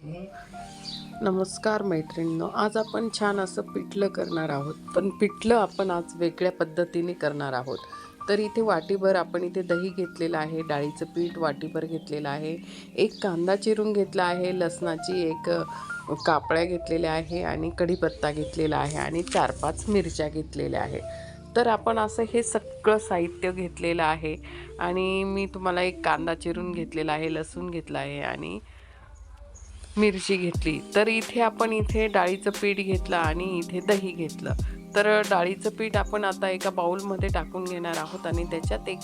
नमस्कार मैत्रिणींनो, आज आपण छान असं पिठलं करणार आहोत. पण पिठलं आपण आज वेगळ्या पद्धतीने करणार आहोत. तर इथे वाटीभर आपण इथे दही घेतलेलं आहे, डाळीचं पीठ वाटीभर घेतलेलं आहे, एक कांदा चिरून घेतला आहे, लसणाची एक कापळ्या घेतलेल्या आहे आणि कढीपत्ता घेतलेला आहे आणि 4-5 मिरच्या घेतलेल्या आहे. तर आपण असं हे सगळं साहित्य घेतलेलं आहे आणि मी तुम्हाला एक कांदा चिरून घेतलेला आहे, लसूण घेतला आहे आणि मिरची घेतली. तर इथे आपण इथे डाळीचं पीठ घेतलं आणि इथे दही घेतलं. तर डाळीचं पीठ आपण आता एका बाउलमध्ये टाकून घेणार आहोत आणि त्याच्यात एक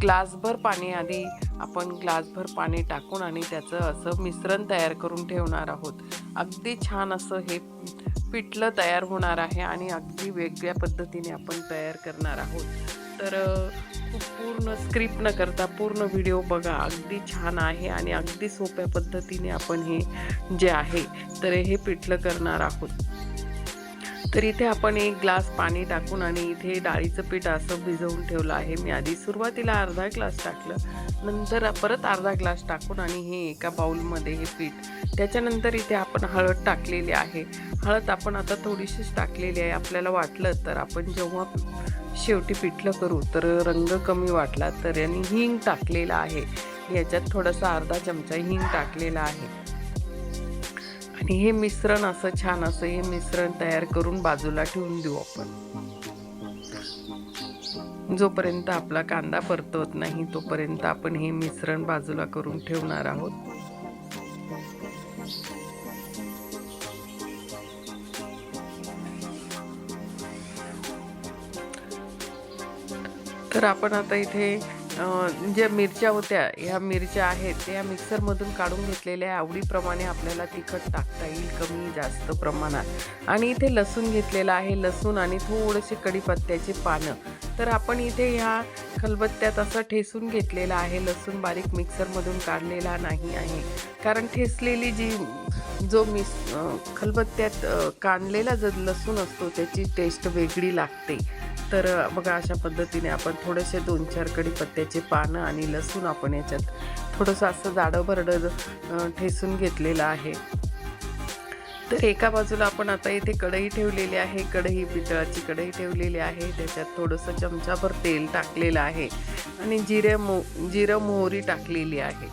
ग्लासभर पाणी आधी आपण ग्लासभर पाणी टाकून आणि त्याचं असं मिश्रण तयार करून ठेवणार आहोत. अगदी छान असं हे पिठलं तयार होणार आहे आणि अगदी वेगळ्या पद्धतीने आपण तयार करणार आहोत. तर खूप पूर्ण स्क्रिप्ट न करता पूर्ण व्हिडिओ बघा, अगदी छान आहे आणि अगदी सोप्या पद्धतीने आपण हे जे आहे तर हे पिठलं करणार आहोत. तर इथे आपण एक ग्लास पाणी टाकून आणि इथे डाळीचं पीठ असं भिजवून ठेवलं आहे. मी आधी सुरुवातीला अर्धा ग्लास टाकलं, नंतर परत अर्धा ग्लास टाकून आणि हे एका बाउलमध्ये हे पीठ. त्याच्यानंतर इथे आपण हळद टाकलेली आहे. हळद आपण आता थोडीशीच टाकलेली आहे. आपल्याला वाटलं तर आपण जेव्हा शेवटी पिठलं करू तर रंग कमी वाटला तर यांनी हिंग टाकलेला आहे. याच्यात थोडासा अर्धा चमचा हिंग टाकलेला आहे आणि हे मिश्रण असं छान असं हे मिश्रण तयार करून बाजूला ठेवून देऊ आपण. जोपर्यंत आपला कांदा परतवत नाही तोपर्यंत आपण हे मिश्रण बाजूला करून ठेवणार आहोत. तर आपण आता इथे ज्या मिरच्या होत्या ह्या मिरच्या आहेत त्या मिक्सरमधून काढून घेतलेल्या. आवडीप्रमाणे आपल्याला तिखट टाकता येईल कमी जास्त प्रमाणात. आणि इथे लसूण घेतलेला आहे, लसूण आणि थोडेसे कढीपत्त्याची पानं. तर आपण इथे ह्या खलबत्त्यात असं ठेसून घेतलेला आहे. लसूण बारीक मिक्सरमधून काढलेला नाही आहे, कारण ठेसलेली जो खलबत्त्यात काढलेला जो लसूण असतो त्याची टेस्ट वेगळी लागते. तर बघा अशा पद्धतीने आपण थोडेसे 2-4 कढीपत्त्याचे पानं आणि लसूण आपण याच्यात थोडंसं असं जाडं भरडं ठेसून घेतलेलं आहे. तर एका बाजूला आपण आता इथे कढई ठेवलेली आहे. कढई पितळाची कढई ठेवलेली आहे. त्याच्यात थोडंसं चमचाभर तेल टाकलेलं आहे आणि जिरं मोहरी टाकलेली आहे.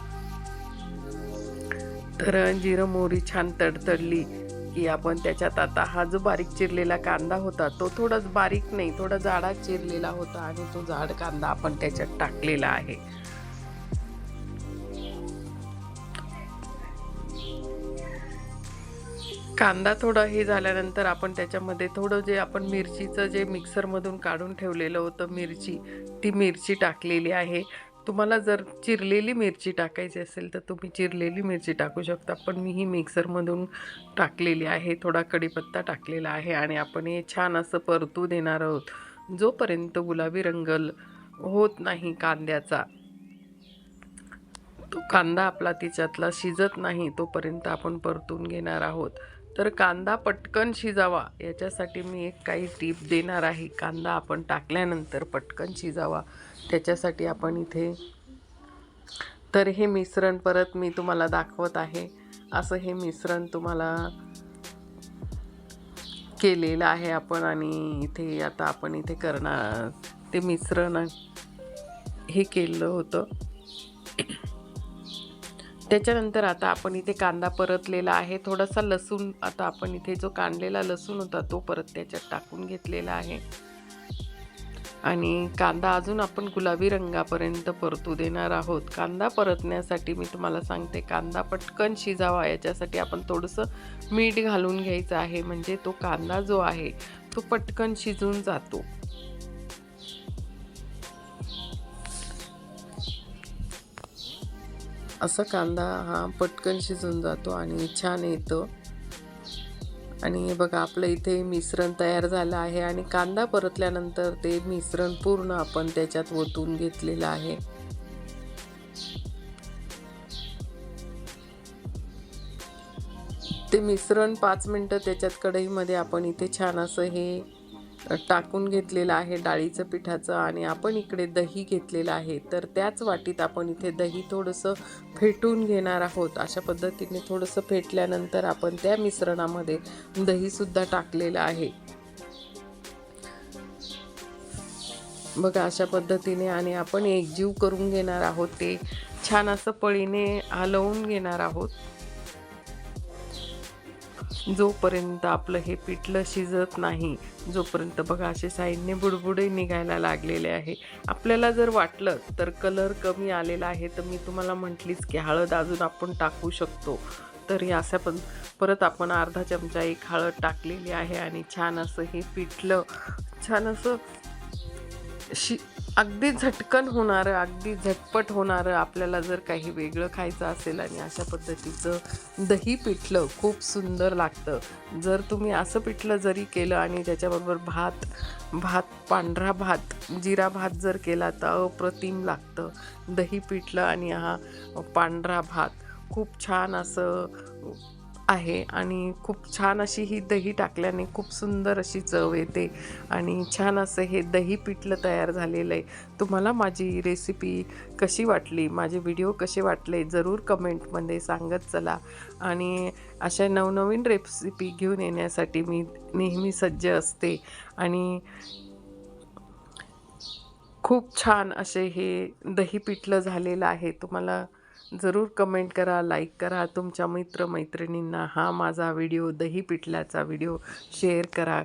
तर जिरं मोहरी छान तडतडली की आपण त्याच्यात आता हा जो बारीक चिरलेला कांदा होता तो थोडाच बारीक नाही थोडा जाडा चिरलेला होता आणि तो जाड कांदा आपण त्याच्यात टाकलेला आहे. कांदा थोडा हे झाल्यानंतर आपण त्याच्यामध्ये थोडं जे आपण मिरचीचं जे मिक्सरमधून काढून ठेवलेलं होतं ती मिरची टाकलेली आहे. तुम्हाला जर चिरलेली मिरची टाकायची असेल तर तुम्ही चिरलेली मिरची टाकू शकता, पण मी ही मिक्सरमधून टाकलेली आहे. थोडा कढीपत्ता टाकलेला आहे आणि आपण हे छान असं परतू देणार आहोत. जोपर्यंत गुलाबी रंग होत नाही कांद्याचा, तो कांदा आपला तिच्यातला शिजत नाही तोपर्यंत आपण परतून घेणार आहोत. तर कांदा पटकन शिजावा याच्यासाठी मी एक काही टीप देणार आहे. कांदा आपण टाकल्यानंतर पटकन शिजावा त्याच्यासाठी आपण इथे तर हे मिश्रण परत मी तुम्हाला दाखवत आहे. असं हे मिश्रण तुम्हाला केलेलं आहे आपण आणि इथे आता आपण इथे करणार ते मिश्रण हे केलं होतं. त्याच्यानंतर आता आपण इथे कांदा परतलेला आहे. थोडासा लसूण आता आपण इथे जो काढलेला लसूण होता तो परत त्याच्यात टाकून घेतलेला आहे आणि कांदा अजून आपण गुलाबी रंगापर्यंत परतू देणार आहोत. कांदा परतण्यासाठी मी तुम्हाला सांगते, कांदा पटकन शिजावा याच्यासाठी आपण थोडंसं मीठ घालून घ्यायचं आहे, म्हणजे तो कांदा जो आहे तो पटकन शिजून जातो. असा कांदा हा पटकन शिजून जातो आणि छान येतो. आणि हे बघा आपलं इथे मिश्रण तयार झालं आहे आणि कांदा परतल्यानंतर ते मिश्रण पूर्ण आपण त्याच्यात ओतून घेतलेलं आहे. ते मिश्रण 5 मिनटं त्याच्यात कढईमध्ये आपण इथे छान असं हे टाकून घेतलेलं आहे डाळीचं पिठाचं आणि आपण इकडे दही घेतलेलं आहे. तर त्याच वाटीत आपण इथे दही थोडंसं फेटून घेणार आहोत. अशा पद्धतीने थोडंसं फेटल्यानंतर आपण त्या मिश्रणामध्ये दहीसुद्धा टाकलेलं आहे. बघा अशा पद्धतीने आणि आपण एकजीव करून घेणार आहोत. ते छान असं पळीने हलवून घेणार आहोत जोपर्यंत आपलं हे पिठलं शिजत नाही. जोपर्यंत बघा असे साईडने बुडबुडे निघायला लागलेले आहे. आपल्याला जर वाटलं तर कलर कमी आलेला आहे तर मी तुम्हाला म्हटलीच की हळद अजून आपण टाकू शकतो. तर हे असं पण परत आपण अर्धा चमचा एक हळद टाकलेली आहे आणि छान असं हे पिठलं छान असं अगदी झटकन होणारं, अगदी झटपट होणारं आपल्याला जर काही वेगळं खायचं असेल आणि अशा पद्धतीचं दही पिठलं खूप सुंदर लागतं. जर तुम्ही असं पिठलं जरी केलं आणि त्याच्याबरोबर पांढरा भात, जिरा भात जर केला तर अप्रतिम लागतं. दही पिठलं आणि हा पांढरा भात खूप छान असं आहे आणि खूप छान अशी ही दही टाकल्याने खूप सुंदर अशी चव येते आणि छान असं हे दही पिठलं तयार झालेलं आहे. तुम्हाला माझी रेसिपी कशी वाटली, माझे व्हिडिओ कसे वाटले जरूर कमेंटमध्ये सांगत चला आणि अशा नवनवीन रेसिपी घेऊन येण्यासाठी मी नेहमी सज्ज असते आणि खूप छान असे हे दही पिठलं झालेलं आहे. तुम्हाला जरूर कमेंट करा, लाईक करा, तुमच्या मित्रमैत्रिणींना हा माझा व्हिडिओ दही पिठल्याचा व्हिडिओ शेअर करा.